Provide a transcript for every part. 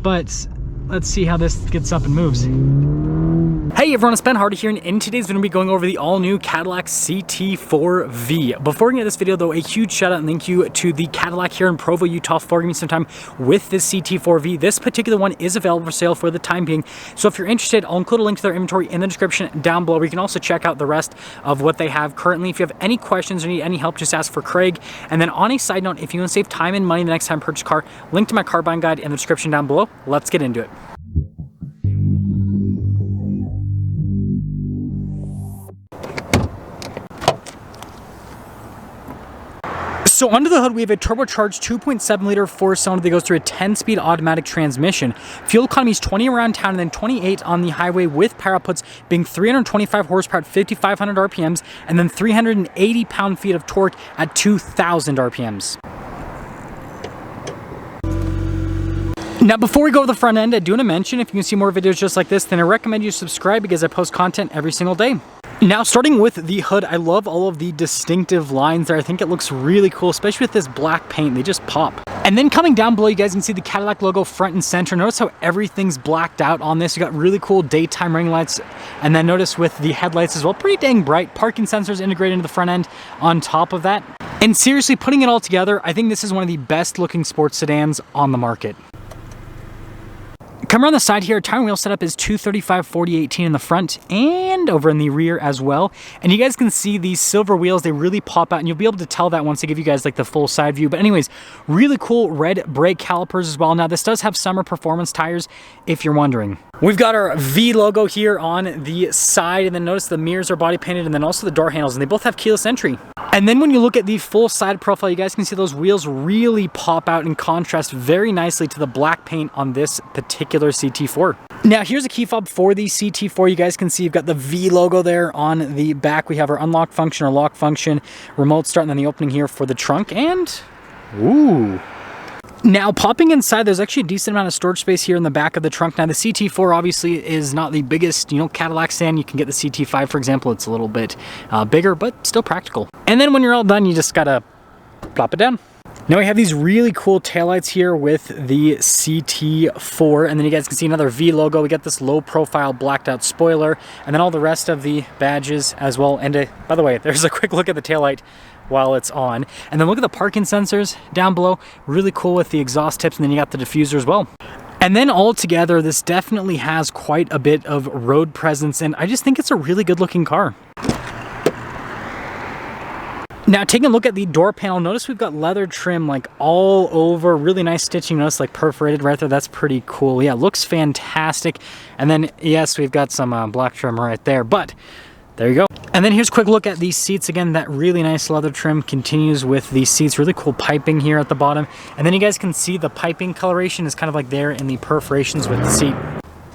but let's see how this gets up and moves. Hey everyone, it's Ben Hardy here, and in today's video we'll be going over the all-new Cadillac CT4-V. Before we get into this video though, a huge shout out and thank you to the Cadillac here in Provo, Utah for giving me some time with this CT4-V. This particular one is available for sale for the time being, so if you're interested, I'll include a link to their inventory in the description down below, where you can also check out the rest of what they have currently. If you have any questions or need any help, just ask for Craig. And then on a side note, if you want to save time and money the next time you purchase a car, link to my car buying guide in the description down below. Let's get into it. So under the hood, we have a turbocharged 2.7 liter 4-cylinder that goes through a 10-speed automatic transmission. Fuel economy is 20 around town and then 28 on the highway, with power outputs being 325 horsepower at 5,500 RPMs and then 380 pound-feet of torque at 2,000 RPMs. Now, before we go to the front end, I do want to mention, if you can see more videos just like this, then I recommend you subscribe because I post content every single day. Now, starting with the hood, I love all of the distinctive lines there. I think it looks really cool, especially with this black paint. They just pop. And then coming down below, you guys can see the Cadillac logo front and center. Notice how everything's blacked out on this. You got really cool daytime ring lights. And then notice with the headlights as well, pretty dang bright. Parking sensors integrated into the front end on top of that. And seriously, putting it all together, I think this is one of the best looking sports sedans on the market. Come around the side here, tire and wheel setup is 235/40/18 in the front and over in the rear as well. And you guys can see these silver wheels, they really pop out, and you'll be able to tell that once I give you guys like the full side view. But anyways, really cool red brake calipers as well. Now this does have summer performance tires if you're wondering. We've got our V logo here on the side, and then notice the mirrors are body painted, and then also the door handles, and they both have keyless entry. And then when you look at the full side profile, you guys can see those wheels really pop out and contrast very nicely to the black paint on this particular CT4. Now here's a key fob for the CT4. You guys can see you've got the V logo there on the back. We have our unlock function, our lock function, remote start, and then the opening here for the trunk, and ooh. Now, popping inside, there's actually a decent amount of storage space here in the back of the trunk. Now, the CT4 obviously is not the biggest, Cadillac sedan. You can get the CT5, for example. It's a little bit bigger, but still practical. And then when you're all done, you just gotta plop it down. Now we have these really cool taillights here with the CT4, and then you guys can see another V logo. We got this low profile blacked out spoiler, and then all the rest of the badges as well. And by the way, there's a quick look at the taillight while it's on. And then look at the parking sensors down below. Really cool with the exhaust tips, and then you got the diffuser as well. And then all together, this definitely has quite a bit of road presence, and I just think it's a really good looking car. Now, taking a look at the door panel, notice we've got leather trim like all over, really nice stitching. Notice like perforated right there. That's pretty cool. Yeah, looks fantastic. And then, yes, we've got some black trim right there, but there you go. And then here's a quick look at these seats. Again, that really nice leather trim continues with the seats. Really cool piping here at the bottom. And then you guys can see the piping coloration is kind of like there in the perforations with the seat.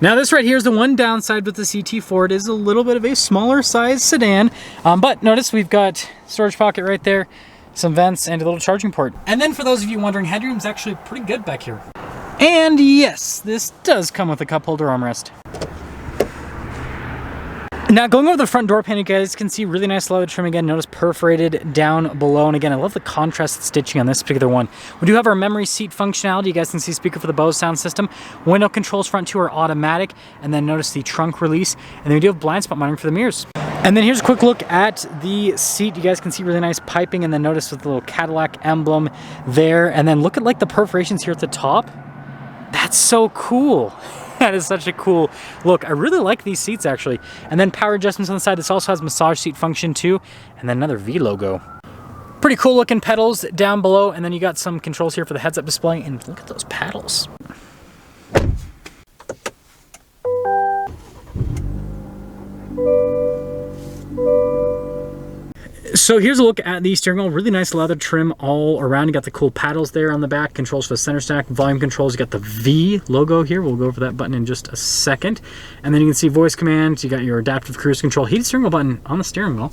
Now this right here is the one downside with the CT4. It is a little bit of a smaller size sedan, but notice we've got storage pocket right there, some vents, and a little charging port. And then for those of you wondering, headroom's actually pretty good back here. And yes, this does come with a cup holder armrest. Now going over the front door panel, you guys can see really nice leather trim again. Notice perforated down below. And again, I love the contrast stitching on this particular one. We do have our memory seat functionality. You guys can see speaker for the Bose sound system. Window controls front two are automatic. And then notice the trunk release. And then we do have blind spot monitoring for the mirrors. And then here's a quick look at the seat. You guys can see really nice piping. And then notice with the little Cadillac emblem there. And then look at like the perforations here at the top. That's so cool. That is such a cool look. I really like these seats actually. And then power adjustments on the side. This also has massage seat function too. And then another V logo. Pretty cool looking pedals down below. And then you got some controls here for the heads up display. And look at those paddles. So here's a look at the steering wheel. Really nice leather trim all around. You got the cool paddles there on the back, controls for the center stack, volume controls. You got the V logo here. We'll go over that button in just a second. And then you can see voice commands. You got your adaptive cruise control, heated steering wheel button on the steering wheel.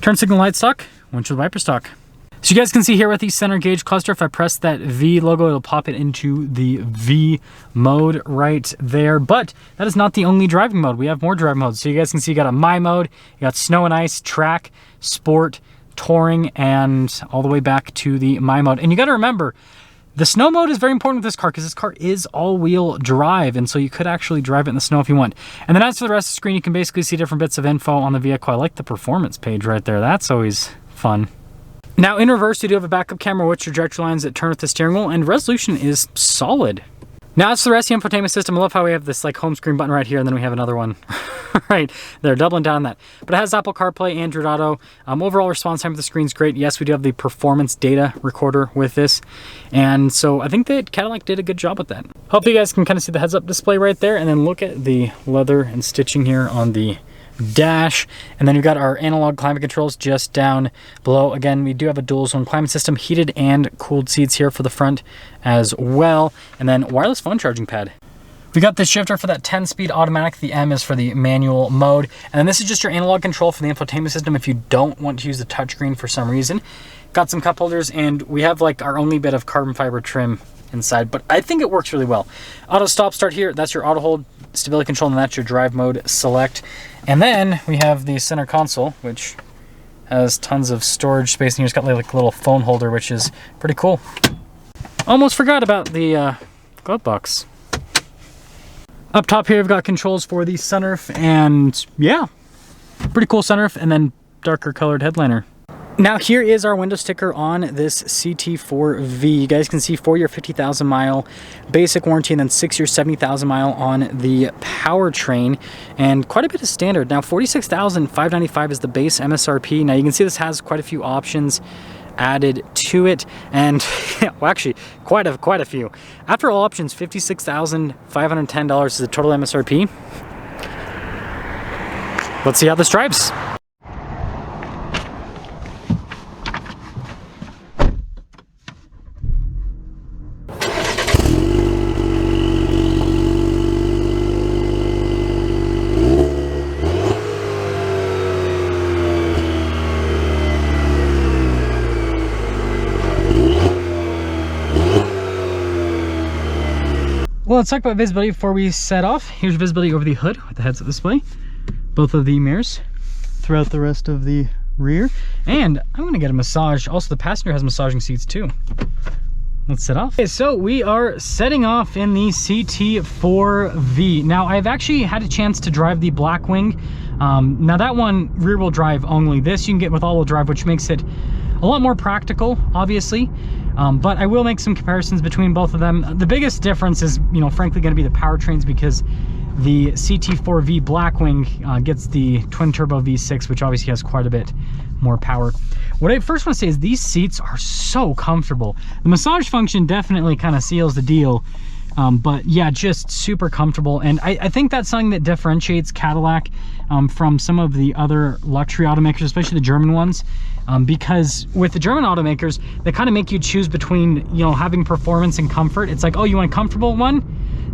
Turn signal light stock, windshield wiper stock. So you guys can see here with the center gauge cluster, if I press that V logo, it'll pop it into the V mode right there. But that is not the only driving mode. We have more driving modes. So you guys can see you got a My mode, you got snow and ice, track, sport, touring, and all the way back to the My mode. And you got to remember, The snow mode is very important with this car because this car is all-wheel drive, and so you could actually drive it in the snow if you want. And then as for the rest of the screen, you can basically see different bits of info on the vehicle. I like the performance page right there. That's always fun. Now in reverse, you do have a backup camera, which your trajectory lines that turn with the steering wheel, and resolution is solid. Now as for the rest of the infotainment system, I love how we have this like home screen button right here, and then we have another one right there, doubling down on that. But it has Apple CarPlay, Android Auto. Overall response time of the screen is great. Yes, we do have the performance data recorder with this. And so I think that Cadillac did a good job with that. Hopefully you guys can kind of see the heads-up display right there, and then look at the leather and stitching here on the dash. And then we've got our analog climate controls just down below. Again, we do have a dual zone climate system, heated and cooled seats here for the front as well. And then wireless phone charging pad. We got the shifter for that 10-speed automatic. The M is for the manual mode. And then this is just your analog control for the infotainment system if you don't want to use the touchscreen for some reason. Got some cup holders, and we have like our only bit of carbon fiber trim inside, but I think it works really well. Auto stop start here, that's your auto hold, stability control, and that's your drive mode select. And then we have the center console, which has tons of storage space in here. It's got like a little phone holder, which is pretty cool. Almost forgot about the glove box. Up top here, we've got controls for the sunroof, and yeah, pretty cool sunroof, and then darker colored headliner. Now here is our window sticker on this CT4-V. You guys can see 4-year 50,000 mile basic warranty, and then 6-year 70,000 mile on the powertrain, and quite a bit of standard. Now 46,595 is the base MSRP. Now you can see this has quite a few options added to it, and well, actually quite a few. After all options, $56,510 is the total MSRP. Let's see how this drives. Well, let's talk about visibility before we set off. Here's visibility over the hood with the heads-up display, both of the mirrors throughout the rest of the rear, and I'm gonna get a massage. Also, the passenger has massaging seats too. Let's set off. Okay, so we are setting off in the CT4-V. Now, I've actually had a chance to drive the Blackwing. Now that one, rear-wheel drive only. This you can get with all-wheel drive, which makes it a lot more practical, obviously. But I will make some comparisons between both of them. The biggest difference is, you know, frankly going to be the powertrains, because the CT4-V Blackwing gets the twin-turbo V6, which obviously has quite a bit more power. What I first want to say is these seats are so comfortable. The massage function definitely kind of seals the deal. But yeah, just super comfortable. And I think that's something that differentiates Cadillac from some of the other luxury automakers, especially the German ones. Because with the German automakers, they kind of make you choose between, you know, having performance and comfort. It's like, oh, you want a comfortable one?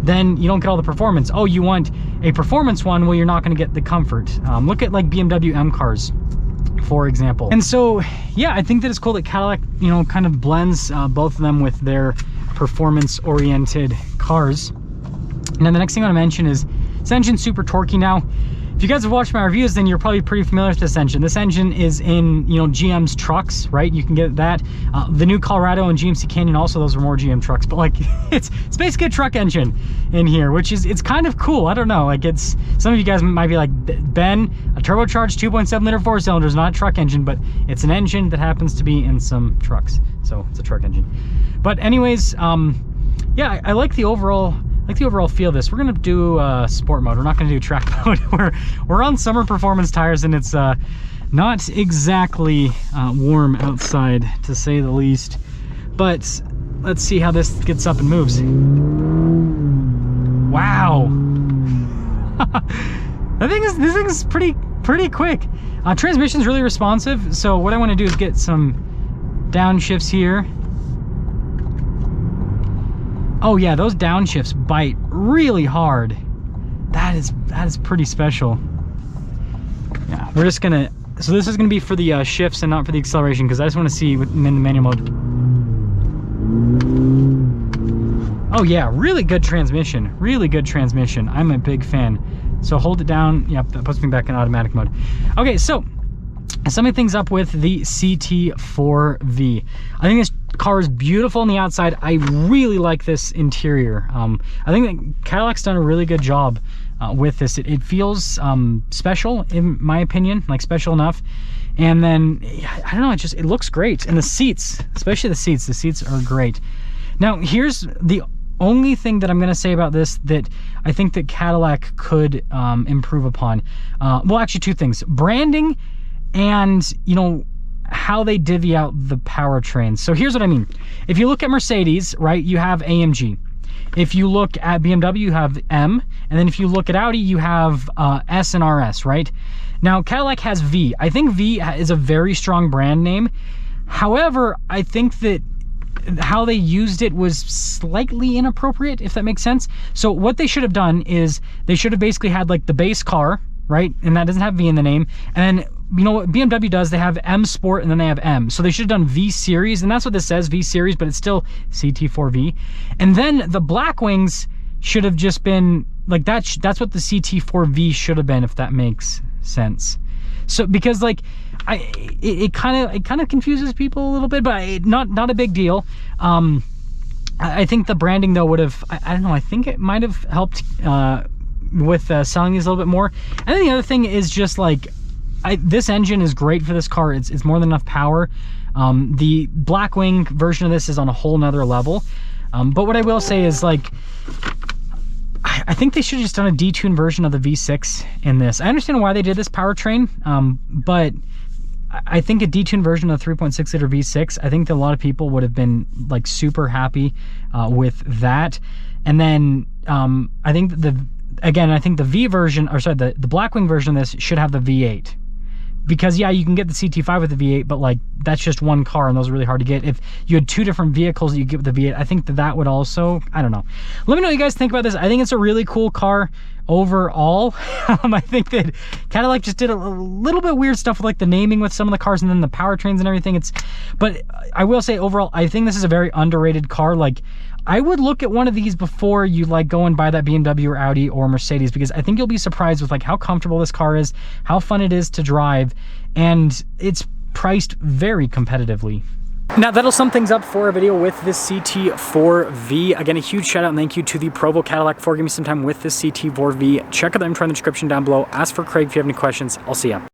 Then you don't get all the performance. Oh, you want a performance one? Well, you're not going to get the comfort. Look at like BMW M cars, for example. And so, yeah, I think that it's cool that Cadillac, you know, kind of blends both of them with their performance-oriented cars. And then the next thing I want to mention is this engine's super torquey. Now, if you guys have watched my reviews, then you're probably pretty familiar with this engine. This engine is in, you know, GM's trucks, right? You can get that. The new Colorado and GMC Canyon, also, those are more GM trucks. But like, it's basically a truck engine in here, which is, it's kind of cool. I don't know. Like, it's, some of you guys might be like, Ben, a turbocharged 2.7 liter 4-cylinder is not a truck engine, but it's an engine that happens to be in some trucks. So it's a truck engine. But anyways, yeah, I like the overall feel of this. We're gonna do sport mode. We're not gonna do track mode. We're on summer performance tires, and it's not exactly warm outside, to say the least. But let's see how this gets up and moves. Wow. This thing is pretty quick. Transmission's really responsive. So what I want to do is get some downshifts here. Oh yeah, those downshifts bite really hard. That is pretty special. Yeah, we're just gonna, so this is gonna be for the shifts and not for the acceleration, because I just want to see in the manual mode. Oh yeah, really good transmission, really good transmission. I'm a big fan. So hold it down. Yep, that puts me back in automatic mode. Okay, so summing things up with the CT4-V. I think this car is beautiful on the outside. I really like this interior. I think that Cadillac's done a really good job with this. It feels special, in my opinion, like special enough. And then, I don't know, it looks great. And the seats, especially the seats are great. Now, here's the only thing that I'm going to say about this that I think that Cadillac could improve upon. Well, actually, two things. Branding and, you know, how they divvy out the powertrains. So here's what I mean. If you look at Mercedes, right, you have AMG. If you look at BMW, you have M. And then if you look at Audi, you have S and RS, right? Now, Cadillac has V. I think V is a very strong brand name. However, I think that how they used it was slightly inappropriate, if that makes sense. So what they should have done is they should have basically had like the base car, right? And that doesn't have V in the name. And then, you know what BMW does? They have M Sport and then they have M. So they should have done V Series, and that's what this says, V Series, but it's still CT4V. And then the black wings should have just been like that. That's what the CT4V should have been, if that makes sense. So because like it kind of confuses people a little bit, but not a big deal. I think the branding though would have, I don't know, I think it might have helped with selling these a little bit more. And then the other thing is just like, this engine is great for this car. It's more than enough power. The Blackwing version of this is on a whole nother level. But what I will say is like, I think they should have just done a detuned version of the V6 in this. I understand why they did this powertrain, but I think a detuned version of the 3.6 liter V6, I think that a lot of people would have been like super happy with that. And then I think that I think the V version, or sorry, the Blackwing version of this should have the V8. Because yeah, you can get the CT5 with the V8, but like that's just one car and those are really hard to get. If you had two different vehicles that you get with the V8, I think that would also, I don't know. Let me know what you guys think about this. I think it's a really cool car overall. I think that Cadillac just did a little bit weird stuff with like the naming with some of the cars and then the powertrains and everything. But I will say overall, I think this is a very underrated car. Like, I would look at one of these before you like go and buy that BMW or Audi or Mercedes, because I think you'll be surprised with like how comfortable this car is, how fun it is to drive, and it's priced very competitively. Now that'll sum things up for a video with this CT4-V. Again, a huge shout out and thank you to the Provo Cadillac for giving me some time with this CT4-V. Check out the info in the description down below. Ask for Craig if you have any questions. I'll see ya.